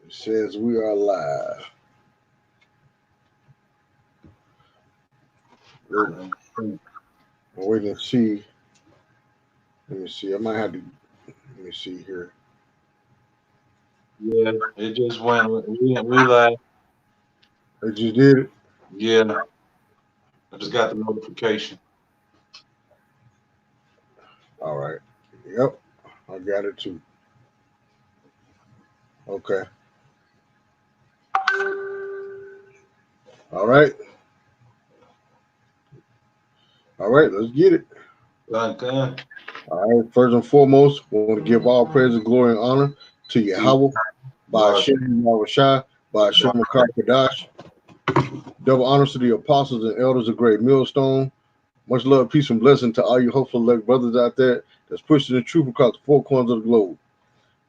It says we are live. I'm waiting to see. Let me see. I might have to. Let me see here. Yeah, it just went. We didn't realize. I just did it. Yeah, I just got the notification. All right. Yep. I got it too. Okay. All right. All right. Let's get it. Gun. All right. First and foremost, we want to give all praise and glory and honor to Yahawah by Right. Hashem YAHAWASHI by Hashem Kadash. Double honors to the apostles and elders of Great Millstone. Much love, peace, and blessing to all you hopeful elect brothers out there that's pushing the truth across the four corners of the globe.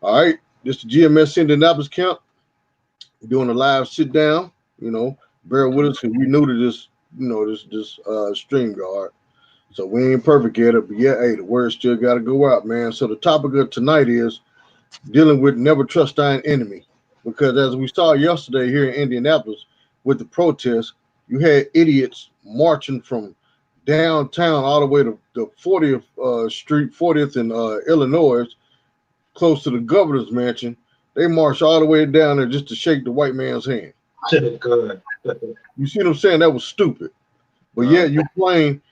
All right, this is the GMS Indianapolis camp. We're doing a live sit down. Bear with us because we new to this. This stream yard, so we ain't perfect at it. But yeah, hey, the word still got to go out, man. So the topic of tonight is dealing with never trust thine enemy, because as we saw yesterday here in Indianapolis with the protests, you had idiots marching from downtown all the way to the 40th Street, 40th in Illinois, close to the governor's mansion. They marched all the way down there just to shake the white man's hand. Good. You see what I'm saying? That was stupid. But yet you claim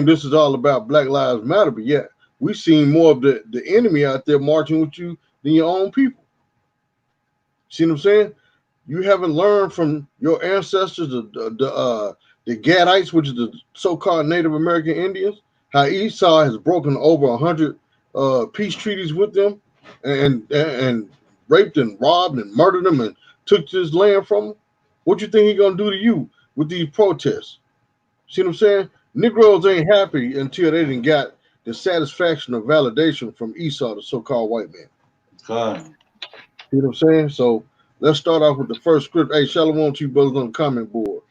this is all about Black Lives Matter, but yet we've seen more of the enemy out there marching with you than your own people. See what I'm saying? You haven't learned from your ancestors, the Gadites, which is the so-called Native American Indians, how Esau has broken over 100 peace treaties with them, and raped and robbed and murdered them and took this land from them. What you think he gonna do to you with these protests? See what I'm saying? Negroes ain't happy until they didn't got the satisfaction of validation from Esau, the so-called white man. Gun. See what I'm saying? So let's start off with the first script. Hey, shalom to you brothers on the comment board.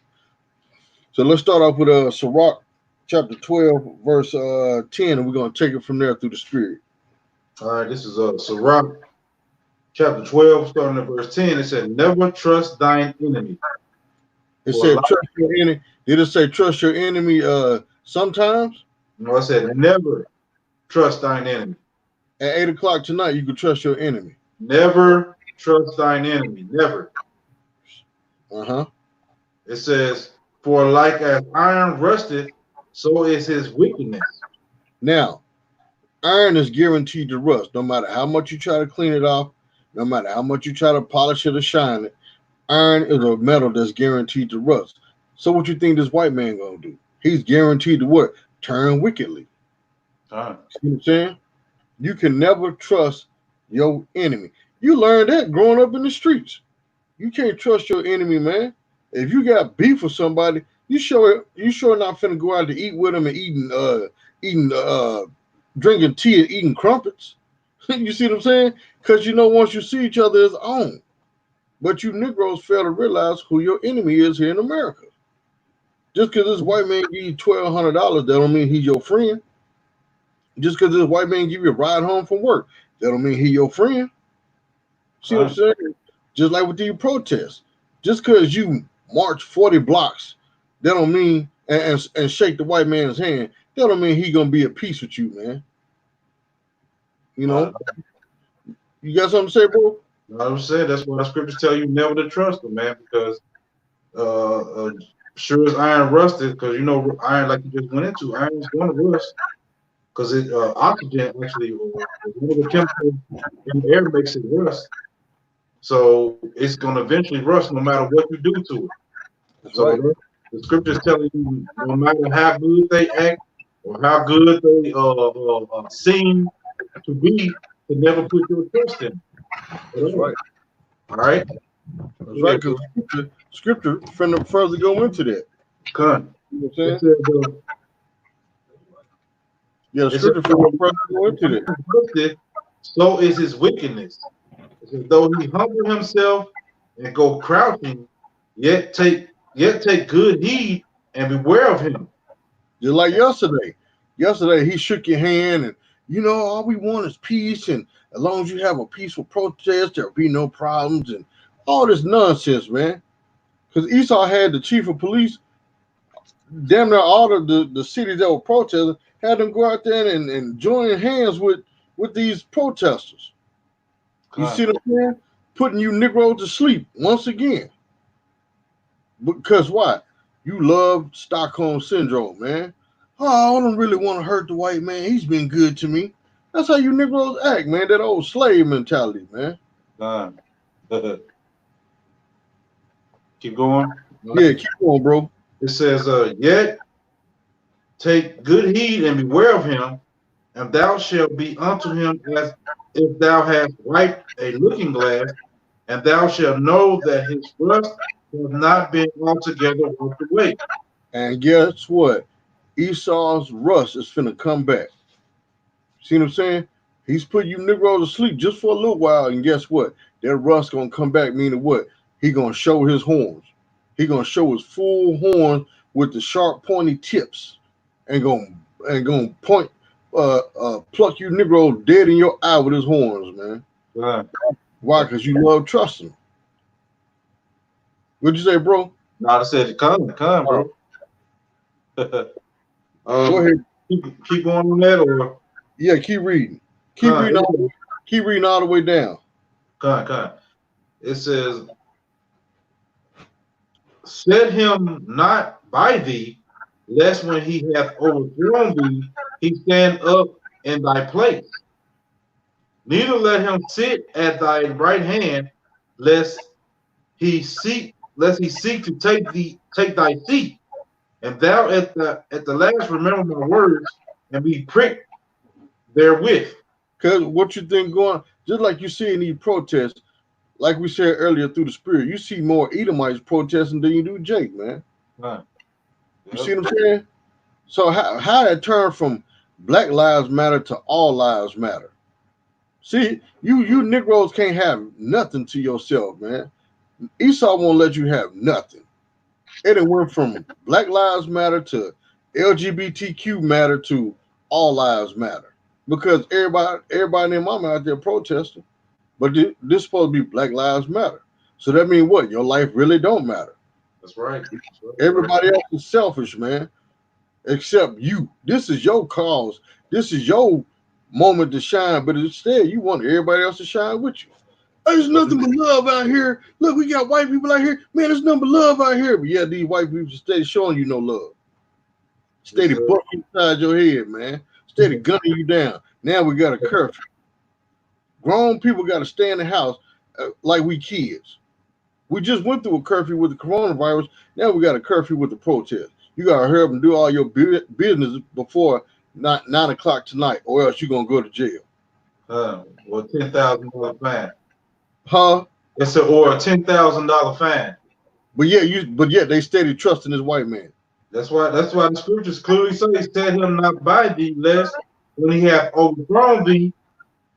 So let's start off with Sirach chapter 12, verse 10, and we're going to take it from there through the spirit. All right, this is Sirach chapter 12, starting at verse 10. It said, "Never trust thine enemy." It said, trust your enemy. Did it say trust your enemy sometimes? No, I said, never trust thine enemy. At 8 o'clock tonight, you can trust your enemy. Never trust thine enemy. Never. Uh-huh. It says, "For like as iron rusteth, so is his wickedness." Now, iron is guaranteed to rust, no matter how much you try to clean it off, no matter how much you try to polish it or shine it. Iron is a metal that's guaranteed to rust. So what you think this white man gonna do? He's guaranteed to what? Turn wickedly. See what I'm saying? You can never trust your enemy. You learned that growing up in the streets. You can't trust your enemy, man. If you got beef with somebody, you sure not finna go out to eat with them and eating drinking tea and eating crumpets. You see what I'm saying? Because once you see each other, it's on. But you Negroes fail to realize who your enemy is here in America. Just because this white man give you $1,200, that don't mean he's your friend. Just because this white man give you a ride home from work, that don't mean he your friend. See what I'm saying? Just like with these protests. Just because you march 40 blocks, that don't mean and shake the white man's hand, that don't mean he gonna be at peace with you, man. You got something to say, bro? I was saying that's why the scriptures tell you never to trust them, man, because sure as iron rusted, because iron, like you just went into, iron is going to rust because it oxygen actually, one of the chemicals in the air makes it rust. So it's going to eventually rust no matter what you do to it. That's so right. The scriptures telling you no matter how good they act or how good they seem to be, to never put your trust in. That's right. All right. That's right, because scripture further go into that. Con. You know what I'm saying? Yeah, the scripture further go into that. So is his wickedness. It's as though he humble himself and go crouching, yet take good heed and beware of him. Just like yesterday. Yesterday he shook your hand and all we want is peace, and as long as you have a peaceful protest, there'll be no problems, and All this nonsense, man. Because Esau had the chief of police, damn near all of the cities that were protesting, had them go out there and join hands with these protesters. You see what I'm saying? Putting you Negroes to sleep once again. Because why? You love Stockholm syndrome, man. Oh, I don't really want to hurt the white man. He's been good to me. That's how you Negroes act, man. That old slave mentality, man. Keep going. Yeah, keep going, bro. It says, yet take good heed and beware of him, and thou shalt be unto him as if thou hast wiped a looking glass, and thou shalt know that his rust has not been altogether wiped away. And guess what? Esau's rust is finna come back. See what I'm saying? He's put you Negroes to sleep just for a little while, and guess what? That rust gonna come back, meaning what? He gonna show his horns. He gonna show his full horn with the sharp, pointy tips, and gonna point, pluck you Negroes dead in your eye with his horns, man. Why? Because you love trusting him. What'd you say, bro? No, I said, come, bro. Go ahead. Keep going on that, or yeah, keep reading. Keep reading all the way down. It says, set him not by thee, lest when he hath overthrown thee, he stand up in thy place. Neither let him sit at thy right hand, lest he seek to take thy seat. And thou at the last remember my words and be pricked therewith. Because what you think going, just like you see in these protests, like we said earlier through the spirit, you see more Edomites protesting than you do Jake, man. Right. You see what I'm saying? So how it turned from Black Lives Matter to All Lives Matter? See, you Negroes can't have nothing to yourself, man. Esau won't let you have nothing. It went from Black Lives Matter to LGBTQ matter to All Lives Matter. Because everybody and their mama out there protesting. But this supposed to be Black Lives Matter. So that means what? Your life really don't matter. That's right. Everybody else is selfish, man. Except you. This is your cause. This is your moment to shine. But instead, you want everybody else to shine with you. There's nothing but love out here. Look, we got white people out here. Man, there's nothing but love out here. But yeah, these white people steady showing you no love. Steady bucking inside your head, man. Steady gunning you down. Now we got a curfew. Grown people got to stay in the house like we kids. We just went through a curfew with the coronavirus. Now we got a curfew with the protest. You got to hurry up and do all your business before 9 o'clock tonight, or else you're going to go to jail. Well, $10,000 fine. Huh? It's or a $10,000 fine. But yeah, they steady trusting this white man. That's why the scriptures clearly say, set him not by thee, lest when he hath overthrown thee,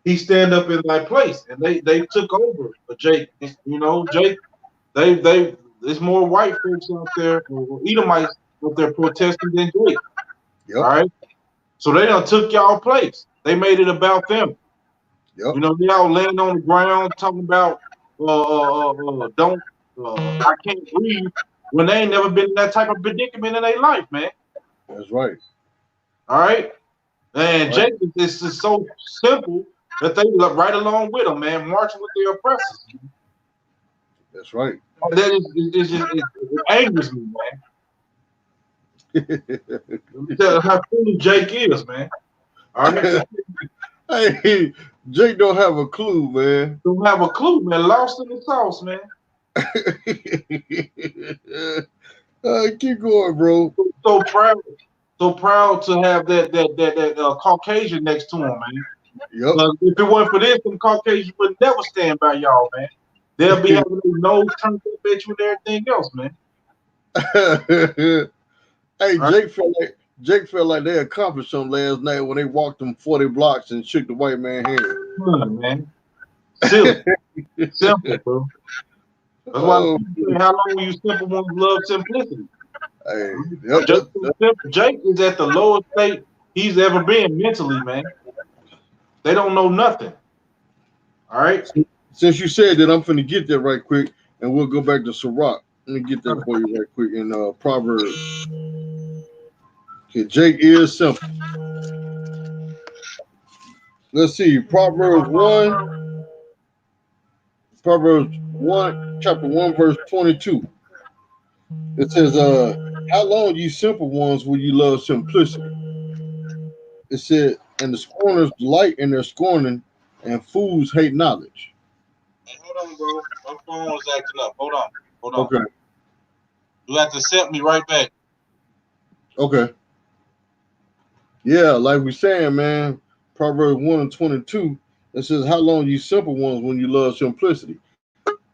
he stand up in thy place. And they took over. But Jake, Jake, there's more white folks out there, or Edomites out there protesting than Jake. Yep. All right. So they done took y'all place. They made it about them. Yep. They all laying on the ground talking about I can't breathe when they ain't never been in that type of predicament in their life, man. That's right. All right. And Jake is just so simple that they look right along with them, man, marching with their oppressors. That's right. It angers me, man. Let me tell you how foolish Jake is, man. All right. Hey, Jake don't have a clue, man. Don't have a clue, man. Lost in the sauce, man. Keep going, bro. So proud to have that Caucasian next to him, man. Yep. If it wasn't for this, them Caucasians would never stand by y'all, man. They'll be having their nose turned up at you and everything else, man. Hey, right. Jake felt like they accomplished something last night when they walked them 40 blocks and shook the white man's hand. Man. Simple, bro. That's why how long you simple ones love simplicity. Hey, Just simple. Jake is at the lowest state he's ever been mentally, man. They don't know nothing. All right. Since you said that, I'm finna get that right quick, and we'll go back to Sirach. Let me get that for you right quick in Proverbs. Okay, Jake is simple. Let's see, Proverbs 1, chapter 1, verse 22. It says, how long, you simple ones, will you love simplicity? It said, and the scorners delight in their scorning, and fools hate knowledge. Hey, hold on, bro. My phone is acting up. Hold on. Hold on. Okay. You have to accept me right back. Okay. Yeah, like we saying, man, Proverbs 1 and 22, it says, how long, you simple ones, when you love simplicity?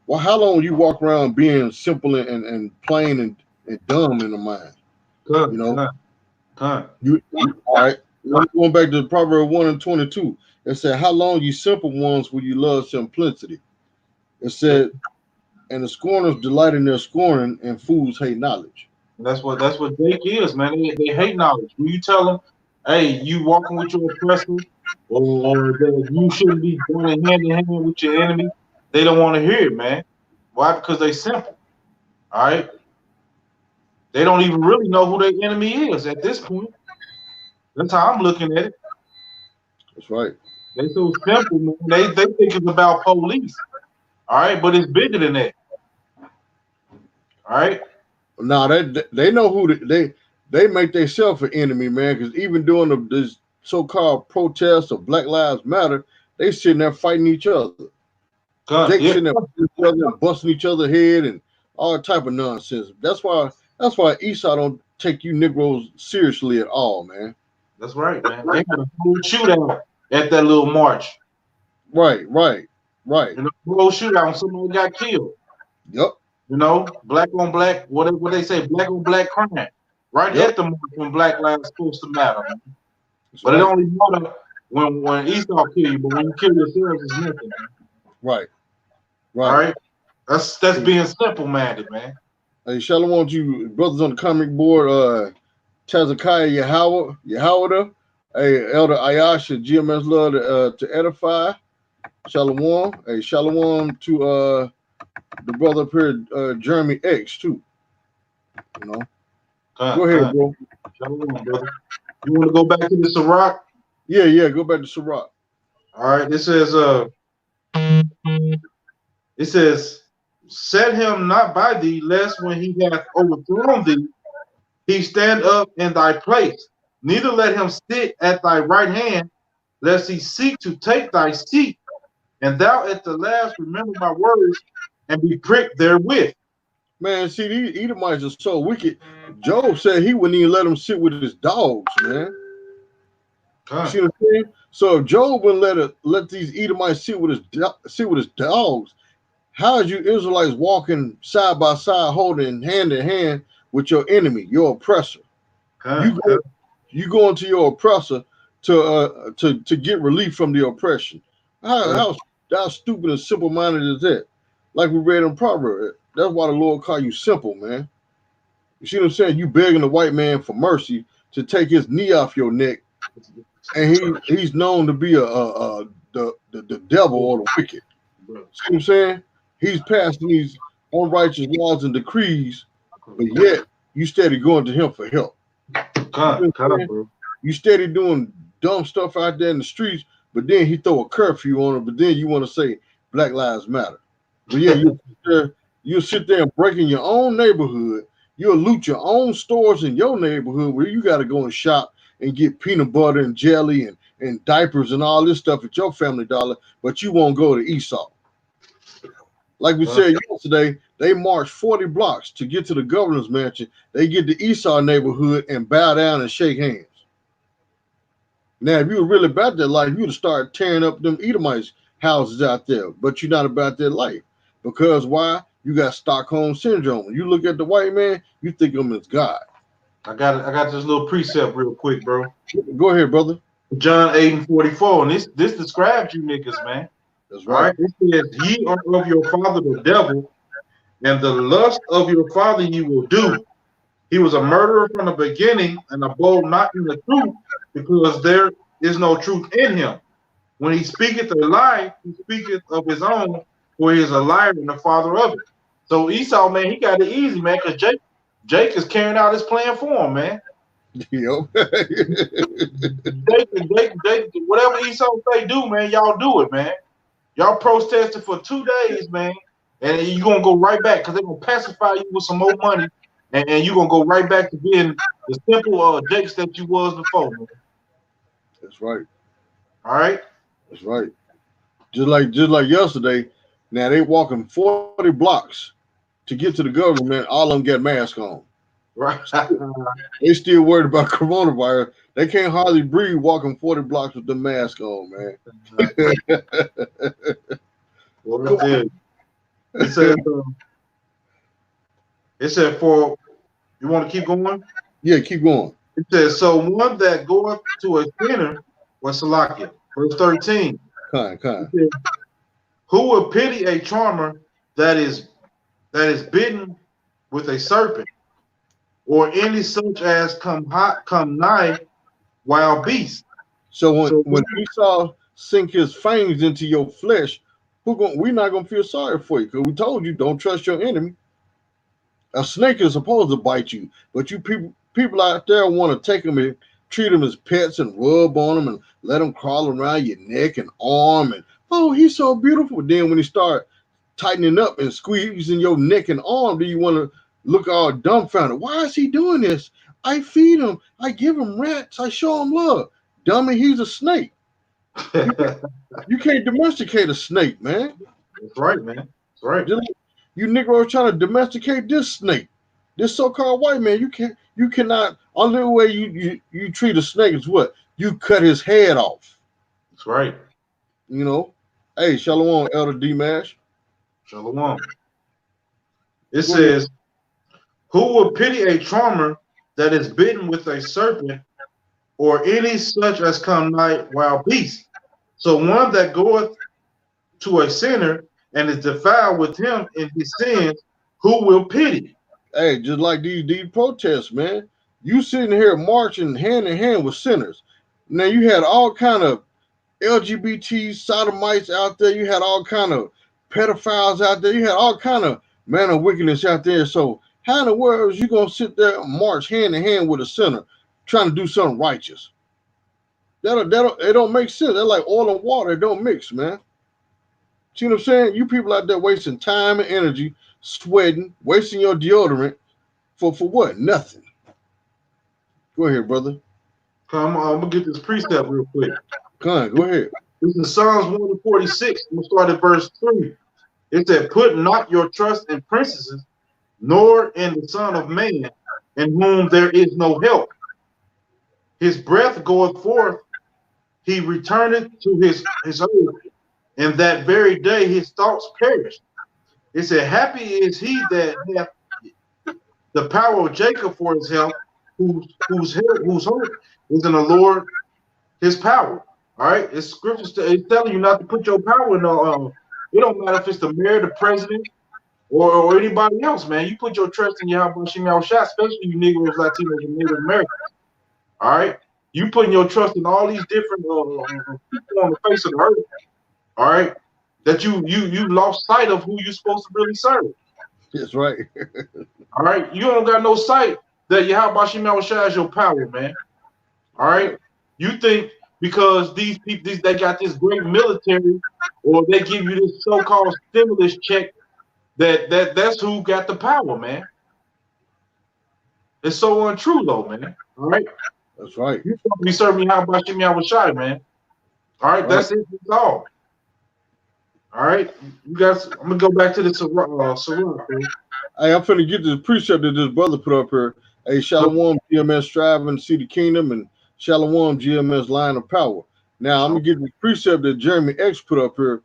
Well, how long you walk around being simple and plain and dumb in the mind? You know, all right. Going back to Proverbs 1 and 22, it said, how long, you simple ones, will you love simplicity? It said, and the scorners delight in their scorning, and fools hate knowledge. That's what Jake is, man. They hate knowledge. When you tell them, hey, you walking with your oppressor, or that you shouldn't be going hand in hand with your enemy, they don't want to hear it, man. Why? Because they simple. All right. They don't even really know who their enemy is at this point. That's how I'm looking at it. That's right. They so simple, man. They think it's about police. All right, but it's bigger than that. All right. Now they know who they make themselves an enemy, man. Because even during this so-called protests of Black Lives Matter, they sitting there fighting each other. Jake sitting there fighting each other and busting each other's head and all type of nonsense. That's why Esau don't take you Negroes seriously at all, man. That's right, man. They had a whole shootout at that little march. Right. You know, whole shootout and somebody got killed. Yep. You know, black on black, what they say, black on black crime. Right at the march when Black Lives supposed to matter, man. But it only matters when Esau kill you, but when you kill yourselves, it's nothing, man. Right. All right. That's being simple minded, man. Hey, Shalom to you brothers on the comic board, Tazakiah YAHAWAH, hey, Elder Ayasha, GMS love to edify. Shalom. Hey, shalom to the brother up here, Jeremy X too. You know. Go ahead, bro. Shalom, brother. You want to go back to the Sirach? Yeah, go back to Sirach. All right. It says, set him not by thee, lest when he hath overthrown thee, he stand up in thy place. Neither let him sit at thy right hand, lest he seek to take thy seat. And thou at the last remember my words and be pricked therewith. Man, see, these Edomites are so wicked. Job said he wouldn't even let him sit with his dogs, man. See what I'm saying? So if Job wouldn't let these Edomites sit with his dogs, how is you Israelites walking side by side, holding hand in hand with your enemy, your oppressor? You go into your oppressor to get relief from the oppression. How stupid and simple minded is that? Like we read in Proverbs, that's why the Lord called you simple, man. You see what I'm saying? You begging the white man for mercy to take his knee off your neck, and he's known to be the devil or the wicked. See what I'm saying? He's passing these unrighteous laws and decrees, but yet you steady going to him for help. You steady doing dumb stuff out there in the streets, but then he throw a curfew on it, but then you want to say Black Lives Matter. But yeah, you'll sit there and break in your own neighborhood. You'll loot your own stores in your neighborhood where you got to go and shop and get peanut butter and jelly and diapers and all this stuff at your Family Dollar, but you won't go to Esau. Like we said yesterday, they marched 40 blocks to get to the governor's mansion. They get to Esau neighborhood and bow down and shake hands. Now, if you were really about that life, you'd have started tearing up them Edomites houses out there, but you're not about that life. Because why? You got Stockholm syndrome. When you look at the white man, you think of him as God. I got this little precept real quick, bro. Go ahead, brother. John 8:44, and this describes you niggas, man. That's right. All right. It says, ye are of your father the devil, and the lust of your father you will do. He was a murderer from the beginning, and abode not in the truth, because there is no truth in him. When he speaketh a lie, he speaketh of his own, for he is a liar and the father of it. So Esau, man, he got it easy, man, because Jake is carrying out his plan for him, man. Yep. Jake, whatever Esau say do, man, y'all do it, man. Y'all protested for 2 days, man, and you're going to go right back because they're going to pacify you with some more money, and you're going to go right back to being the simple Jakes that you was before, man. That's right. All right? That's right. Just like yesterday, now they walking 40 blocks to get to the government. All of them got masks on. Right. They still worried about coronavirus. They can't hardly breathe walking 40 blocks with the mask on, man. Well, it said for, you want to keep going? Yeah, keep going. It says, so one that goeth to a sinner was Salakia. Verse 13. Kind. Says, who will pity a charmer that is bitten with a serpent, or any such as come nigh wild beast? So when Esau sink his fangs into your flesh, we're not gonna feel sorry for you because we told you don't trust your enemy. A snake is supposed to bite you, but you people out there want to take them and treat them as pets and rub on them and let them crawl around your neck and arm and oh, he's so beautiful. But then when he start tightening up and squeezing your neck and arm, do you want to look all dumbfounded? Why is he doing this? I feed him. I give him rats. I show him love. Dummy, he's a snake. You can't domesticate a snake, man. That's right, man. That's right. You Negroes trying to domesticate this snake, this so-called white man. You cannot. Only way you treat a snake is what? You cut his head off. That's right. You know. Hey, Shalom, Elder D-Mash. Shalom. It says, who will pity a charmer that is bitten with a serpent, or any such as come nigh wild beast? So one that goeth to a sinner and is defiled with him in his sins, who will pity? Hey, just like these protests, man. You sitting here marching hand in hand with sinners. Now you had all kind of LGBT sodomites out there. You had all kind of pedophiles out there. You had all kind of man of wickedness out there. So how in the world is you gonna sit there and march hand in hand with a sinner trying to do something righteous? It don't make sense. They're like oil and water. It don't mix, man. See what I'm saying? You people out there wasting time and energy, sweating, wasting your deodorant for what? Nothing. Go ahead, brother. I'm gonna get this precept real quick. Go ahead. This is Psalms 146. I'm gonna start at verse 3. It said, put not your trust in princesses, nor in the Son of Man, in whom there is no help. His breath goeth forth, he returneth to his earth, and that very day his thoughts perish. It said, happy is he that hath the power of Jacob for his help, whose hope is in the Lord his power. All right, it's scripture. It's telling you not to put your power in. It don't matter if it's the mayor, the president, or anybody else, man. You put your trust in YAHAWASHI, especially you Negroes, Latinos, and Native Americans. All right, you putting your trust in all these different people on the face of the earth. All right, that you lost sight of who you're supposed to really serve. That's right. All right, you don't got no sight that YAHAWASHI is your power, man. All right, you think because these people they got this great military, or they give you this so-called stimulus check, that's who got the power, man. It's so untrue, though, man. All right, that's right. You supposed to be serving YAHAWASHI, man. All right, that's it. That's all. All right, you guys. I'm gonna go back to the Sarah. Hey, I'm finna get this precept that this brother put up here. Hey, Shalom, GMS striving to see the kingdom, and Shalom, GMS line of power. Now, I'm going to get the precept that Jeremy X put up here.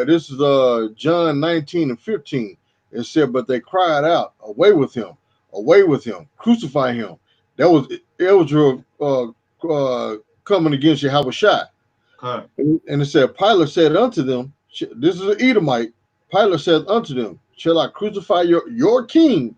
This is John 19:15. It said, but they cried out, away with him, crucify him. That was your coming against Yahawashi. And it said, Pilate said unto them, this is an Edomite. Pilate said unto them, shall I crucify your king?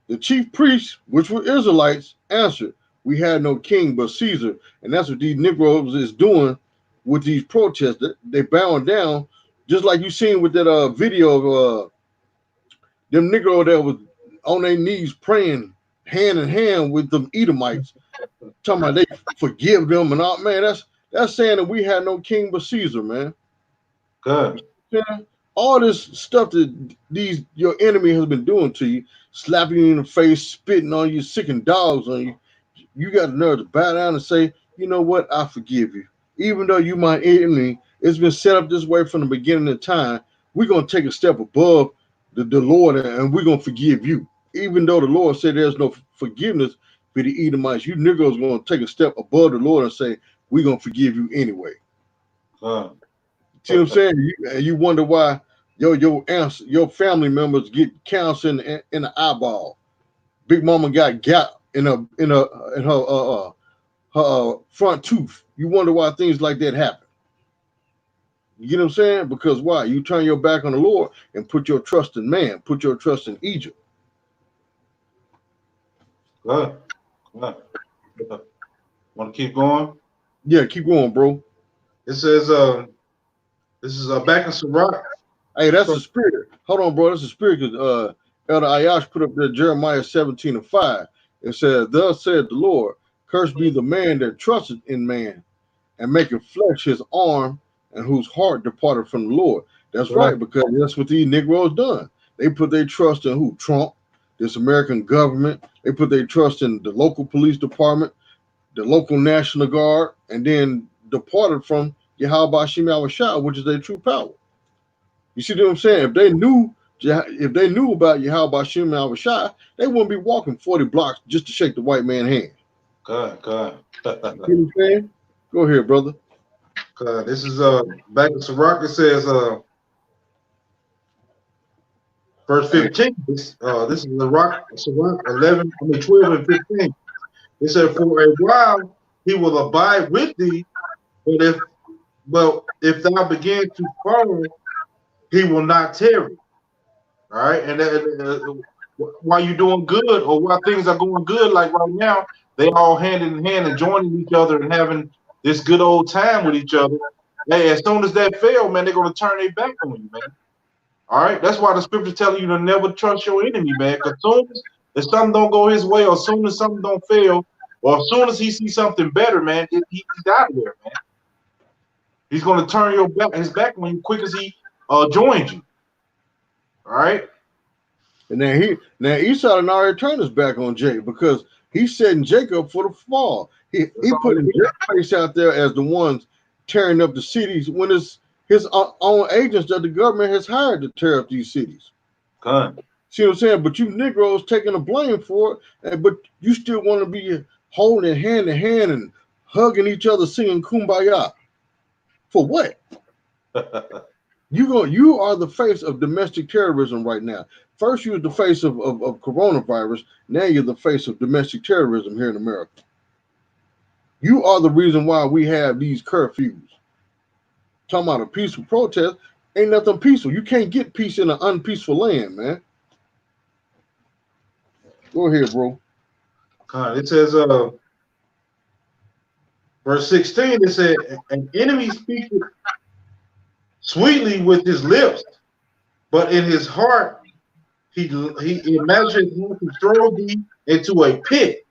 The chief priests, which were Israelites, answered, we had no king but Caesar. And that's what these Negroes is doing with these protests. They bowing down Just like you seen with that video of them Negro that was on their knees praying hand in hand with them Edomites, talking about they forgive them and all. Man, that's saying that we had no king but Caesar, man. Good. Yeah. All this stuff that your enemy has been doing to you, slapping you in the face, spitting on you, sicking dogs on you, you got the nerve to bow down and say, you know what, I forgive you. Even though you my enemy, it's been set up this way from the beginning of time. We're gonna take a step above the Lord and we're gonna forgive you. Even though the Lord said there's no forgiveness for the Edomites, you niggas gonna take a step above the Lord and say, we're gonna forgive you anyway. See what I'm saying? You wonder why your family members get cancer in the eyeball. Big Mama got gout in her front tooth. You wonder why things like that happen. You know what I'm saying? Because why? You turn your back on the Lord and put your trust in man, put your trust in Egypt. Good. Good. Want to keep going? Yeah, keep going, bro. It says, this is back in Sirach. Hey, that's the spirit. Hold on, bro. That's the spirit because Elder Ayash put up there Jeremiah 17:5. It says, thus said the Lord, cursed be the man that trusteth in man and maketh flesh his arm and whose heart departed from the Lord. That's right, because that's what these Negroes done. They put their trust in who? Trump, this American government. They put their trust in the local police department, the local National Guard, and then departed from YAHAWASHI, which is their true power. You see what I'm saying? If they knew about YAHAWASHI, they wouldn't be walking 40 blocks just to shake the white man's hand. God. You see what I'm saying? Go ahead, brother. This is back in Sirach. It says verse 15. This is Sirach 11, 12 and 15. It said, for a while he will abide with thee, but if thou begin to fall, he will not tarry. All right, and while you're doing good or while things are going good, like right now, they all hand in hand and joining each other and having this good old time with each other. Hey, as soon as that fail, man, they're gonna turn their back on you, man. All right, that's why the scripture telling you to never trust your enemy, man. Because soon as something don't go his way, or as soon as something don't fail, or as soon as he sees something better, man, he's out of there, man. He's gonna turn his back on you quick as he joins you. All right. And now Esau had already turned his back on Jacob because he's setting Jacob for the fall. He put his place out there as the ones tearing up the cities when it's his own agents that the government has hired to tear up these cities. God. See what I'm saying? But you Negroes taking the blame for it, but you still want to be holding hand in hand and hugging each other, singing Kumbaya. For what? You are the face of domestic terrorism right now. First, you were the face of coronavirus. Now you're the face of domestic terrorism here in America. You are the reason why we have these curfews. Talking about a peaceful protest, ain't nothing peaceful. You can't get peace in an unpeaceful land, man. Go ahead, bro. It says, verse 16, it said, an enemy speaketh sweetly with his lips, but in his heart he imagines to throw thee into a pit.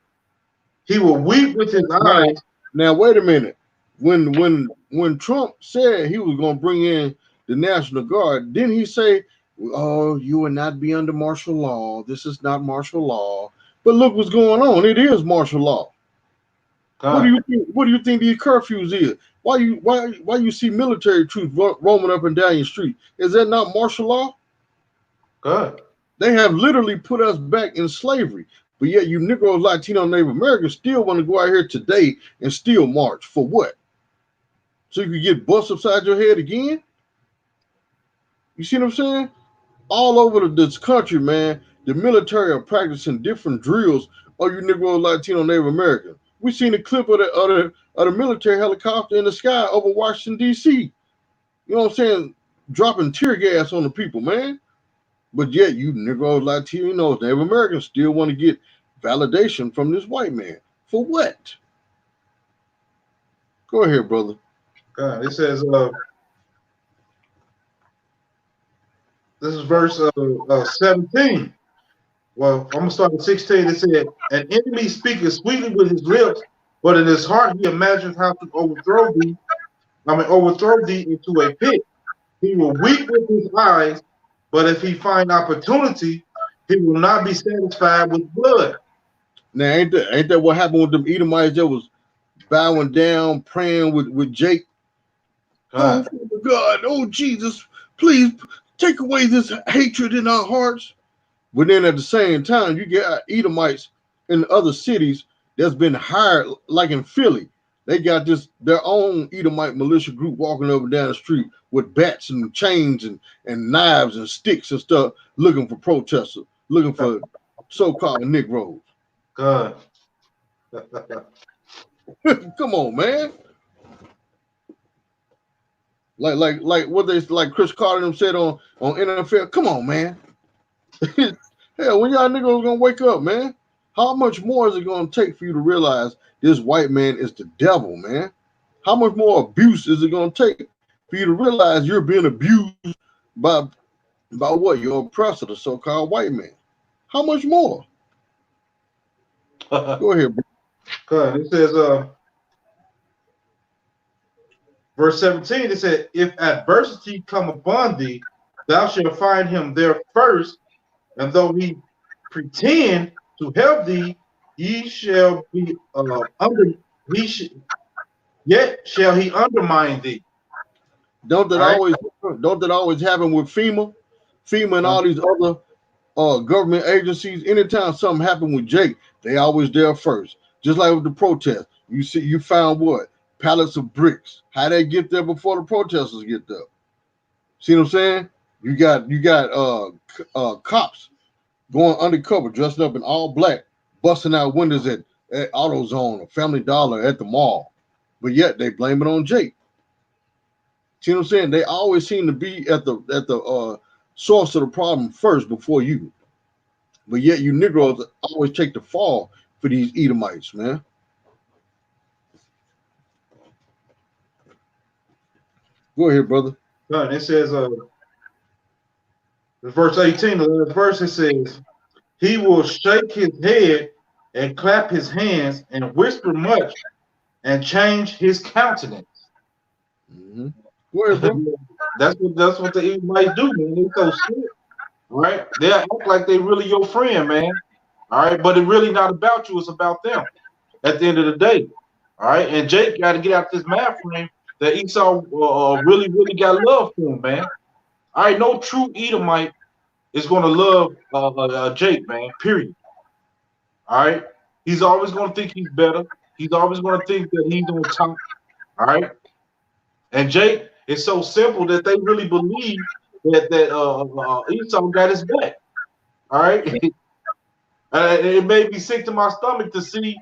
He will weep with his eyes. Now wait a minute. When Trump said he was going to bring in the National Guard, didn't he say, "Oh, you will not be under martial law. This is not martial law." But look what's going on. It is martial law. What do you think? What do you think these curfews is? Why you see military troops roaming up and down your street? Is that not martial law? Good. They have literally put us back in slavery. But yet you Negroes, Latino, Native Americans still want to go out here today and still march. For what? So you can get bust upside your head again? You see what I'm saying? All over this country, man, the military are practicing different drills of you Negroes, Latino, Native Americans. We seen a clip of the military helicopter in the sky over Washington, D.C. You know what I'm saying? Dropping tear gas on the people, man. But yet you Negroes, Latinos, Native Americans still want to get validation from this white man. For what? Go ahead, brother. It says, This is verse 17. Well, I'm gonna start at 16. It said, "An enemy speaketh sweetly with his lips, but in his heart he imagines how to overthrow thee. Overthrow thee into a pit. He will weep with his eyes, but if he find opportunity, he will not be satisfied with blood." Now, ain't that what happened with them Edomites that was bowing down, praying with Jake? Oh, God. Father God, oh Jesus, please take away this hatred in our hearts. But then at the same time, you get Edomites in other cities that's been hired, like in Philly. They got their own Edomite militia group walking up and down the street with bats and chains and knives and sticks and stuff, looking for protesters, looking for so-called Negroes. God. Come on, man. Like what they like Chris Carter them said on NFL. Come on, man. Hell, when y'all niggas gonna wake up, man? How much more is it gonna take for you to realize this white man is the devil, man? How much more abuse is it gonna take for you to realize you're being abused by what? Your oppressor, the so-called white man. How much more? Go ahead, bro. God. It says, verse 17, it said, "If adversity come upon thee, thou shalt find him there first, and though he pretend to help thee, ye shall be under he sh yet shall he undermine thee." Don't that All right. always happen with FEMA? FEMA and all these other government agencies. Anytime something happened with Jake, they always there first. Just like with the protest, you found what? Pallets of bricks. How they get there before the protesters get there? See what I'm saying? You got cops going undercover, dressed up in all black, busting out windows at AutoZone or Family Dollar at the mall, but yet they blame it on Jake. See what I'm saying? They always seem to be at the source of the problem first before you. But yet you Negroes always take the fall for these Edomites, man. Go ahead, brother. God. It says, verse 18, the last verse, it says, "He will shake his head and clap his hands and whisper much and change his countenance." Mm-hmm. Go ahead, bro. That's what the Edomites do, man. They so slick, right? They act like they really your friend, man. All right, but it's really not about you. It's about them. At the end of the day, all right. And Jake got to get out this mind frame that Esau really, really got love for him, man. All right, no true Edomite is going to love Jake, man. Period. All right. He's always going to think he's better. He's always going to think that he's on top. All right. And Jake is so simple that they really believe that Esau got his back. All right. It made me sick to my stomach to see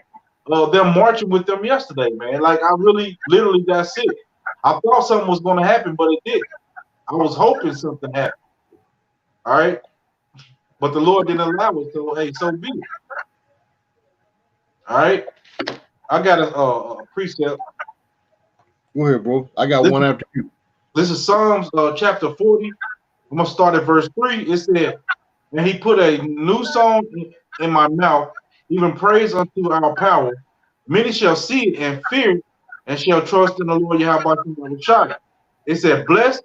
them marching with them yesterday, man. Like I really, literally got sick. I thought something was going to happen, but it didn't. I was hoping something happened. All right. But the Lord didn't allow it. So hey, so be it. All right. I got a precept. Go ahead, bro. I got This, one after you. this is Psalms chapter 40. I'm gonna start at verse 3. It said, "And he put a new song in my mouth, even praise unto our power. Many shall see it and fear it, and shall trust in the Lord Yahawah." It said, "Blessed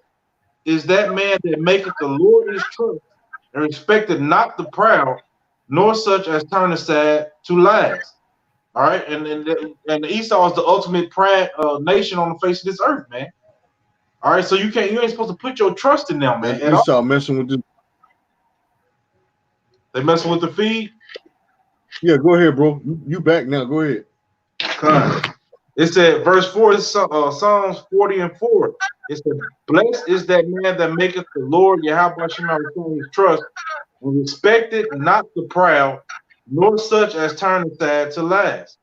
is that man that maketh the Lord his trust, and respecteth not the proud, nor such as turn aside to lies." All right, and Esau is the ultimate pride nation on the face of this earth, man. All right, so you ain't supposed to put your trust in them, man, That's at all. Esau messing with this. They messing with the feed. Yeah, go ahead, bro. You back now. Go ahead. It said, verse 4 is Psalms 40 and 4. It said, "Blessed is that man that maketh the Lord Yahawah his trust, and respected not the proud, nor such as turn aside to lies."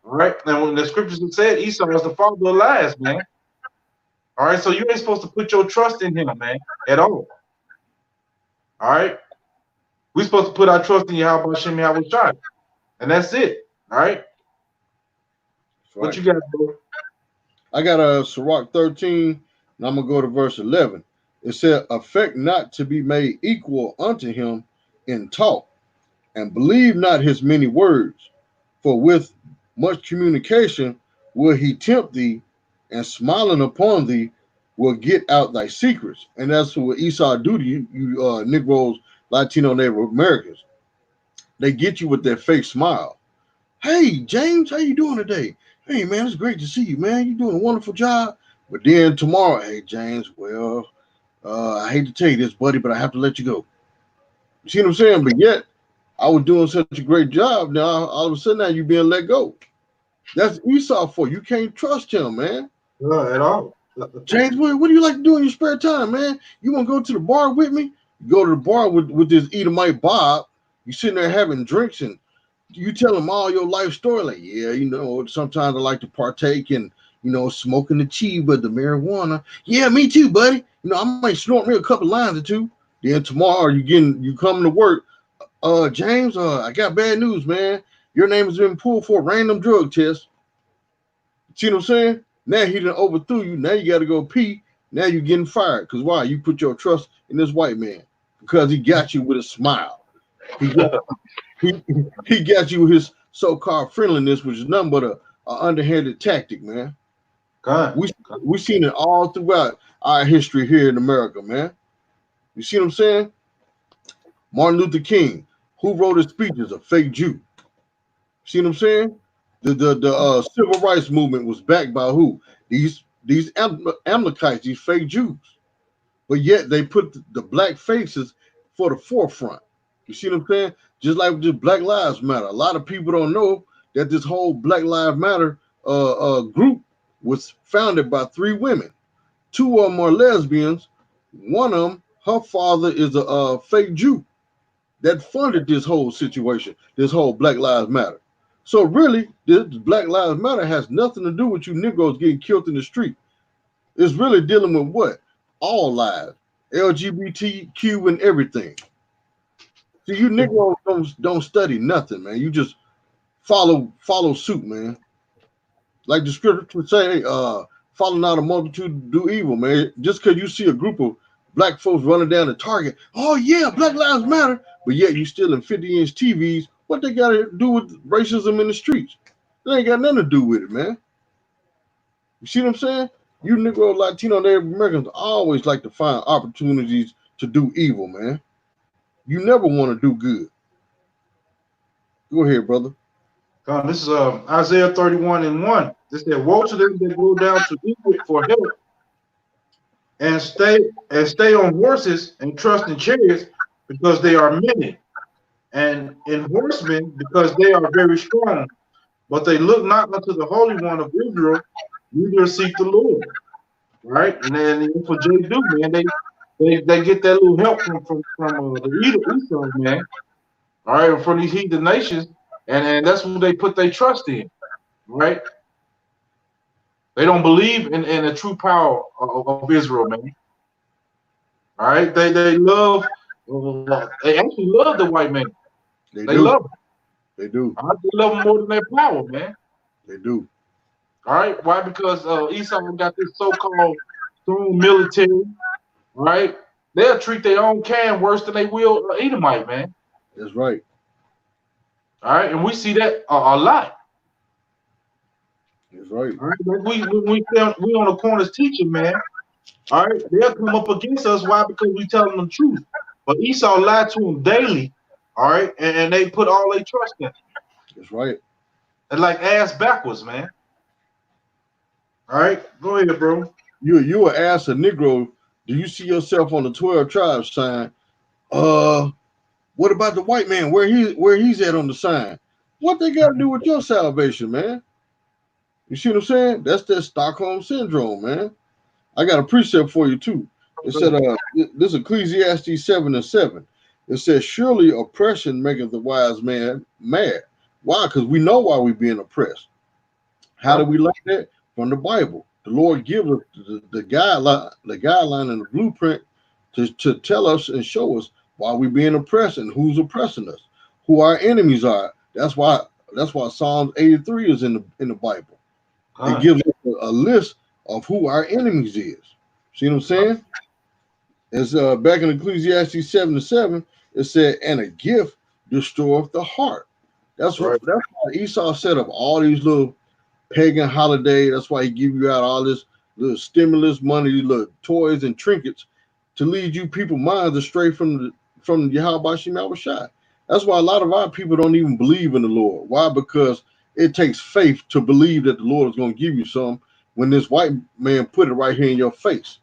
All right, and when the scriptures said Esau was the father of lies, man. All right, so you ain't supposed to put your trust in him, man, at all. All right, we're supposed to put our trust in Yahawah, and that's it. All right, what Right. you got, bro? I got a Sirach 13, and I'm gonna go to verse 11. It said, affect not to be made equal unto him in talk, and believe not his many words, for with much communication will he tempt thee, and smiling upon thee will get out thy secrets. And that's what Esau do to you Negroes, Latino, Native Americans. They get you with their fake smile. Hey, James, how you doing today? Hey, man, it's great to see you, man. You're doing a wonderful job. But then tomorrow, hey, James, well, I hate to tell you this, buddy, but I have to let you go. You see what I'm saying? But yet, I was doing such a great job. Now, all of a sudden, now you're being let go. That's Esau for you. Can't trust him, man. No, at all. James, what do you like to do in your spare time, man? You want to go to the bar with me? You go to the bar with this Edomite Bob. You sitting there having drinks, and you tell him all your life story. Like, yeah, sometimes I like to partake in, smoking the chiba, the marijuana. Yeah, me too, buddy. I might snort me a couple lines or two. Then tomorrow you come to work. James, I got bad news, man. Your name has been pulled for a random drug test. See what I'm saying? Now he done overthrew you. Now you got to go pee. Now you're getting fired. Because why? You put your trust in this white man. Because he got you with a smile. He got you with his so-called friendliness, which is nothing but a underhanded tactic, man. We seen it all throughout our history here in America, man. You see what I'm saying? Martin Luther King, who wrote his speeches, a fake Jew. See what I'm saying? The civil rights movement was backed by who? These Amalekites, these fake Jews. But yet they put the black faces for the forefront. You see what I'm saying? Just like just Black Lives Matter. A lot of people don't know that this whole Black Lives Matter group was founded by 3 women. 2 of them are lesbians. One of them, her father is a fake Jew that funded this whole situation, this whole Black Lives Matter. So really, this Black Lives Matter has nothing to do with you Negroes getting killed in the street. It's really dealing with what? All lives, LGBTQ and everything. See, you Negroes don't study nothing, man. You just follow suit, man. Like the scripture say, follow not a multitude to do evil, man. Just because you see a group of black folks running down the Target, oh yeah, Black Lives Matter, but yet you still in 50-inch TVs. What they got to do with racism in the streets? They ain't got nothing to do with it, man. You see what I'm saying? You Negro, Latino, Native Americans always like to find opportunities to do evil, man. You never want to do good. Go ahead, brother. This is Isaiah 31:1. This said, "Woe to them that go down to Egypt for help, and stay on horses and trust in chariots, because they are many, and in horsemen, because they are very strong. But they look not unto the Holy One of Israel, neither seek the Lord." Right? And then for J do, man, they get that little help from the Esau, man. All right, from these heathen nations, and that's what they put their trust in. Right? They don't believe in the true power of Israel, man. All right, they love, they actually love the white man. They love them. They do. All right? They love them more than their power, man. They do. All right, why? Because Esau got this so-called strong military. Right? They'll treat their own can worse than they will Edomite, man. That's right. All right, and we see that a lot. That's right. All right, like we on the corners teaching, man. All right, they'll come up against us. Why? Because we tell them the truth. But Esau lied to them daily. All right, and they put all their trust in. That's right. And like ass backwards, man. All right, go ahead, bro. You will ask a Negro, do you see yourself on the 12 tribes sign? What about the white man? Where he's at on the sign? What they got to do with your salvation, man? You see what I'm saying? That's that Stockholm syndrome, man. I got a precept for you too. It said, this Ecclesiastes 7:7. It says, surely oppression maketh the wise man mad. Why? Because we know why we're being oppressed. How do we learn that? From the Bible. The Lord gives us the guideline and the blueprint to tell us and show us why we're being oppressed and who's oppressing us, who our enemies are. That's why Psalms 83 is in the Bible. It gives us a list of who our enemies is. See what I'm saying? As back in Ecclesiastes 7:7, it said, "And a gift destroyeth the heart." Right. That's why Esau set up all these little pagan holidays. That's why he give you out all this little stimulus money, these little toys and trinkets to lead you people minds astray from YAHAWASHI. That's why a lot of our people don't even believe in the Lord. Why? Because it takes faith to believe that the Lord is going to give you some when this white man put it right here in your face.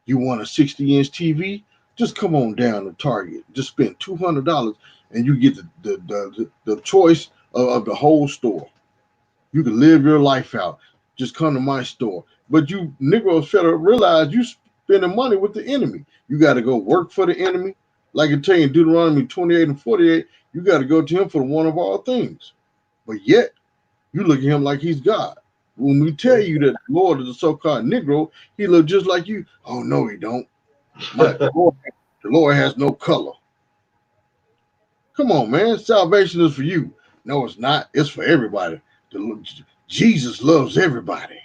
You want a 60-inch TV? Just come on down to Target. Just spend $200 and you get the choice of the whole store. You can live your life out. Just come to my store. But you Negroes fail to realize you spending money with the enemy. You got to go work for the enemy. Like it tell you in Deuteronomy 28 and 48, you got to go to him for one of all things. But yet, you look at him like he's God. When we tell you that the Lord is a so-called Negro, he look just like you. Oh, no, he don't. The Lord has no color. Come on, man. Salvation is for you. No, it's not. It's for everybody. Jesus loves everybody.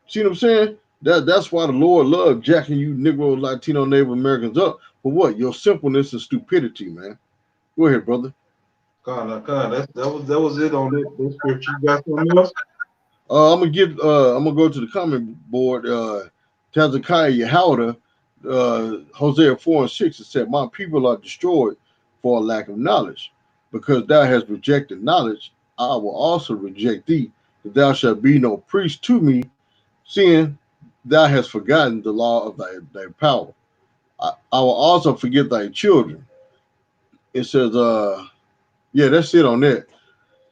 See what I'm saying? That's why the Lord loved jacking you Negro, Latino, Native Americans up for what? Your simpleness and stupidity, man. Go ahead, brother. That was it on that scripture. You got something else? I'm gonna go to the comment board. Hezekiah Yahawah, Hosea 4:6. It said, "My people are destroyed for a lack of knowledge, because thou hast rejected knowledge. I will also reject thee, that thou shalt be no priest to me, seeing thou hast forgotten the law of thy power. I will also forget thy children." It says, yeah, that's it on that.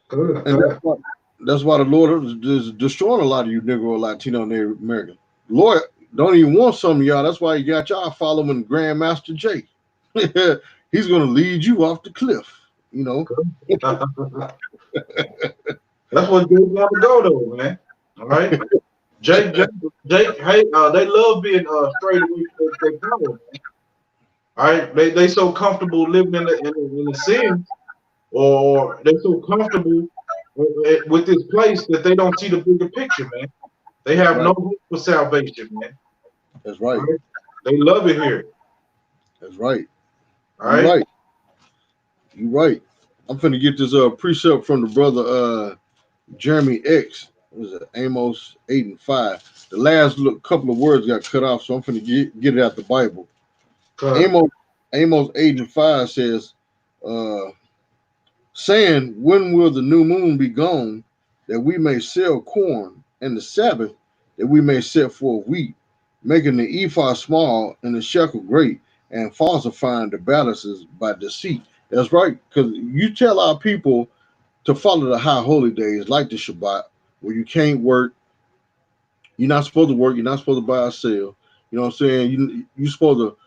Good, And good. that's why the Lord is destroying a lot of you Negro, Latino, Native American. Lord don't even want some of y'all. That's why he got y'all following Grandmaster Jay. He's going to lead you off the cliff, you know. That's what good got to go though, man. All right. Jake, hey, they love being straight away from their power, man. All right, they so comfortable living in the sin, or they so comfortable with this place that they don't see the bigger picture, man. They That's have no right. hope for salvation, man. That's All right. right, they love it here. That's right. All You're right, right. You're right. I'm finna get this precept from the brother Jeremy X. What is it? Amos 8:5. The last couple of words got cut off, so I'm finna get it out the Bible. cause Amos Amos 8:5 says, uh, saying, "When will the new moon be gone, that we may sell corn, and the Sabbath, that we may set forth wheat, making the ephah small and the shekel great, and falsifying the balances by deceit." That's right, because you tell our people to follow the high holy days like the Shabbat, where you can't work, you're not supposed to work, you're not supposed to buy or sell. You know what I'm saying? You're supposed to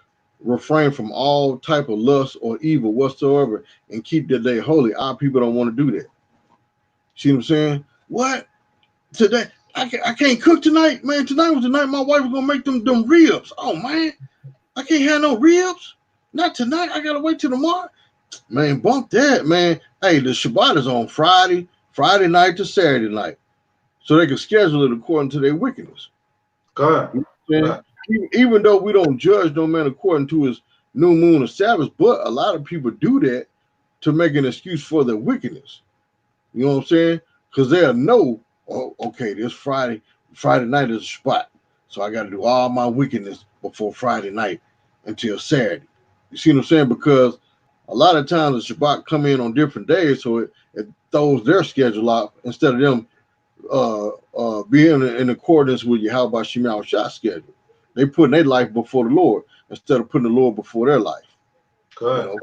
refrain from all type of lust or evil whatsoever and keep the day holy. Our people don't want to do that. See what I'm saying? What? Today? I can't cook tonight, man. Tonight was the night my wife was gonna make them ribs. Oh man, I can't have no ribs. Not tonight. I gotta wait till tomorrow. Man, bump that, man. Hey, the Shabbat is on Friday night to Saturday night. So they can schedule it according to their wickedness. God, You know what I'm God, saying? Even though we don't judge no man according to his new moon or Sabbath, but a lot of people do that to make an excuse for their wickedness. You know what I'm saying? Because they'll know, oh, okay, this Friday night is a spot. So I got to do all my wickedness before Friday night until Saturday. You see what I'm saying? Because a lot of times the Shabbat come in on different days, so it throws their schedule out instead of them being in accordance with Yahweh Shema Shah schedule. They putting their life before the Lord instead of putting the Lord before their life. You God, know.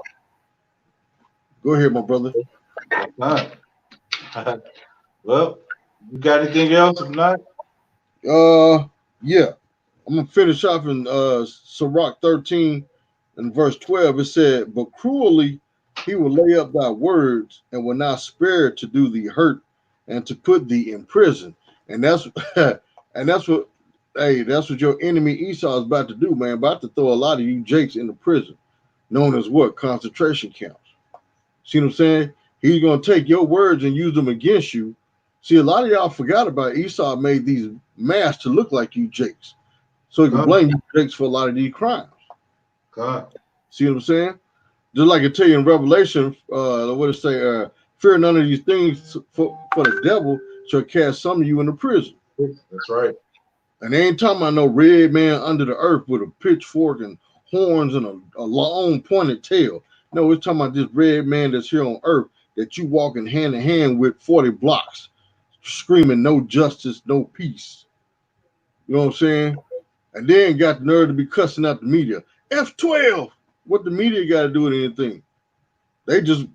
Go ahead, my brother. God. Well, you got anything else? If not, Yeah. I'm gonna finish off in Sirach 13 and verse 12. It said, "But cruelly he will lay up thy words and will not spare to do thee hurt and to put thee in prison." And that's and that's what that's what your enemy Esau is about to do, man. About to throw a lot of you jakes into prison, known as what? Concentration camps. See what I'm saying? He's gonna take your words and use them against you. See, a lot of y'all forgot about Esau made these masks to look like you jakes. so he can blame you Jakes for a lot of these crimes. God. See what I'm saying? Just like it tell you in Revelation, what it say? Fear none of these things, for the devil shall cast some of you into prison. That's right. And they ain't talking about no red man under the earth with a pitchfork and horns and a long pointed tail. No, it's talking about this red man that's here on earth that you walking hand in hand with 40 blocks, screaming no justice, no peace. You know what I'm saying? And then got the nerve to be cussing out the media. F12. What the media got to do with anything? They just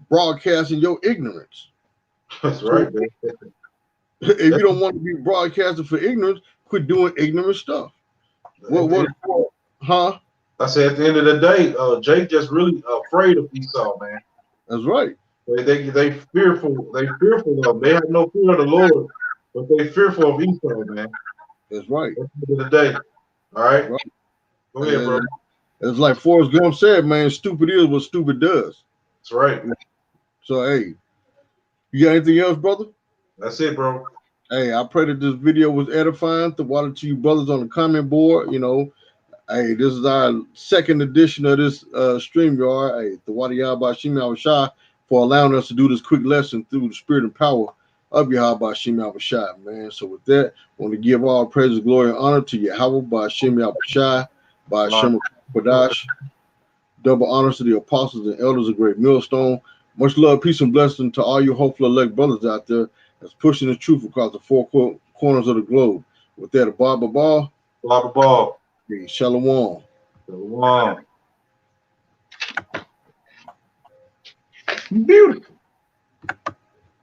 broadcasting your ignorance. That's right, man. If you don't want to be broadcasting for ignorance, quit doing ignorant stuff. What? Huh? I said at the end of the day, Jake just really afraid of Esau, man. That's right. They fearful. They fearful of him. They have no fear of the Lord, but they fearful of Esau, man. That's right. At the end of the day. All right. Go ahead, bro. It's like Forrest Gump said, man, stupid is what stupid does. That's right. So, hey, you got anything else, brother? That's it, bro. Hey, I pray that this video was edifying. The water to you brothers on the comment board. You know, hey, this is our second edition of this StreamYard. Hey, the YAHAWASHI for allowing us to do this quick lesson through the spirit and power of YAHAWASHI, man. So with that, I want to give all praise, glory, and honor to YAHAWAH by Hashem Qadash. Double honors to the apostles and elders of Great Millstone. Much love, peace, and blessing to all you hopeful elect brothers out there that's pushing the truth across the four corners of the globe. With that, Baba Ball. Shalom. Shalom. Beautiful.